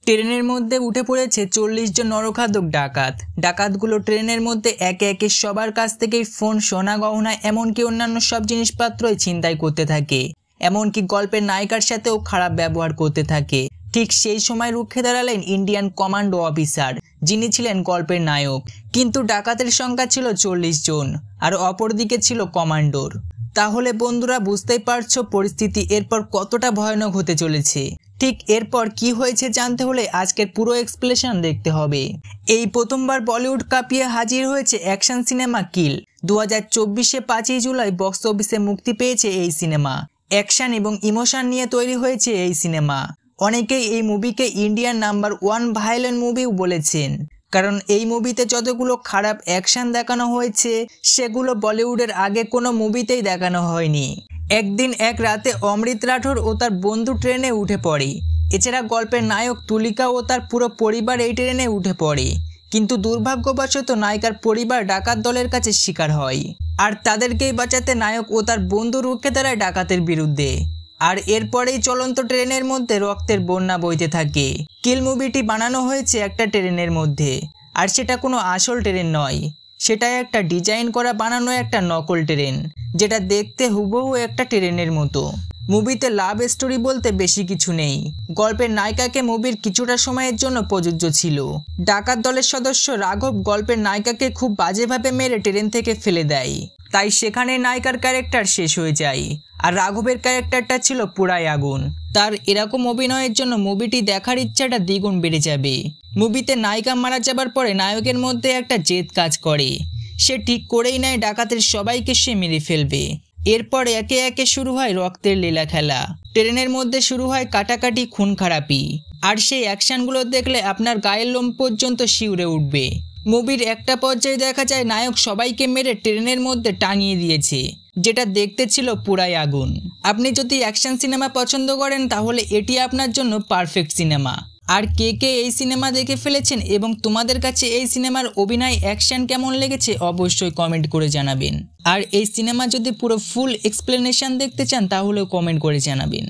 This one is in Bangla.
ট্রেনের মধ্যে উঠে পড়েছে 40 জন নরখাদক ডাকাত। ডাকাতগুলো ট্রেনের মধ্যে একে একে সবার কাছ থেকেই ফোন, সোনা গহনা এমনকি অন্যান্য সব জিনিসপত্রই ছিনতাই করতে থাকে। এমনকি গল্পের নায়িকার সাথেও খারাপ ব্যবহার করতে থাকে। ঠিক সেই সময় রুখে দাঁড়ালেন ইন্ডিয়ান কমান্ডো অফিসার, যিনি ছিলেন গল্পের নায়ক। কিন্তু ডাকাতের সংখ্যা ছিল 40 জন আর অপরদিকে ছিল কমান্ডোর। তাহলে বন্ধুরা বুঝতেই পারছো পরিস্থিতি এরপর কতটা ভয়ানক হতে চলেছে। ঠিক এরপর কি হয়েছে জানতে হলে আজকের পুরো এক্সপ্লেনেশন দেখতে হবে। এই প্রথমবার বলিউড কাঁপিয়ে হাজির হয়েছে অ্যাকশন সিনেমা কিল। 2024-এ 5ই জুলাই বক্স অফিসে মুক্তি পেয়েছে এই সিনেমা। অ্যাকশন এবং ইমোশন নিয়ে তৈরি হয়েছে এই সিনেমা। অনেকেই এই মুভিকে ইন্ডিয়ার নাম্বার 1 ভায়োলেন্ট মুভিও বলেছেন, কারণ এই মুভিতে যতগুলো খারাপ অ্যাকশন দেখানো হয়েছে সেগুলো বলিউডের আগে কোনো মুভিতেই দেখানো হয়নি। একদিন এক রাতে অমৃত রাঠোর ও তার বন্ধু ট্রেনে উঠে পড়ে। এছাড়া গল্পের নায়ক তুলিকা ও তার পুরো পরিবার এই ট্রেনে উঠে পড়ে। কিন্তু দুর্ভাগ্যবশত নায়িকার পরিবার ডাকাত দলের কাছে শিকার হয়, আর তাদেরকেই বাঁচাতে নায়ক ও তার বন্ধু রুখে দাঁড়ায় ডাকাতের বিরুদ্ধে। আর এরপরেই চলন্ত ট্রেনের মধ্যে রক্তের বন্যা বইতে থাকে। কিল মুভিটি বানানো হয়েছে একটা ট্রেনের মধ্যে, আর সেটা কোনো আসল ট্রেন নয়, সেটা একটা ডিজাইন করা বানানো একটা নকল ট্রেন, যেটা দেখতে হুবহু একটা ট্রেনের মতো। মুভিতে লাভ স্টোরি বলতে বেশি কিছু নেই। গল্পের নায়িকাকে মুভির কিছুটা সময়ের জন্য প্রযোজ্য ছিল। ডাকাত দলের সদস্য রাঘব গল্পের নায়িকাকে খুব বাজেভাবে মেরে ট্রেন থেকে ফেলে দেয়, তাই সেখানে নায়িকার ক্যারেক্টার শেষ হয়ে যায়। আর রাঘবের ক্যারেক্টারটা ছিল পুরাই আগুন। তার এরকম অভিনয়ের জন্য মুভিটি দেখার ইচ্ছাটা দ্বিগুণ বেড়ে যাবে। মুভিতে নায়িকা মারা যাবার পরে নায়কের মধ্যে একটা জেদ কাজ করে। সে ঠিক করেই নেয় ডাকাতের সবাইকে সে মেরে ফেলবে। এরপর একে একে শুরু হয় রক্তের লীলা খেলা। ট্রেনের মধ্যে শুরু হয় কাটাকাটি, খুন খারাপি, আর সেই অ্যাকশনগুলো দেখলে আপনার গায়ের লোম পর্যন্ত শিউরে উঠবে। মুভির একটা পর্যায়ে দেখা যায় নায়ক সবাইকে মেরে ট্রেনের মধ্যে টাঙিয়ে দিয়েছে, যেটা দেখতে ছিল পুরাই আগুন। আপনি যদি অ্যাকশন সিনেমা পছন্দ করেন তাহলে এটি আপনার জন্য পারফেক্ট সিনেমা। আর কে কে এই সিনেমা দেখে ফেলেছেন এবং তোমাদের কাছে এই সিনেমার অভিনয় অ্যাকশন কেমন লেগেছে অবশ্যই কমেন্ট করে জানাবেন। আর এই সিনেমা যদি পুরো ফুল এক্সপ্লেনেশন দেখতে চান তাহলেও কমেন্ট করে জানাবেন।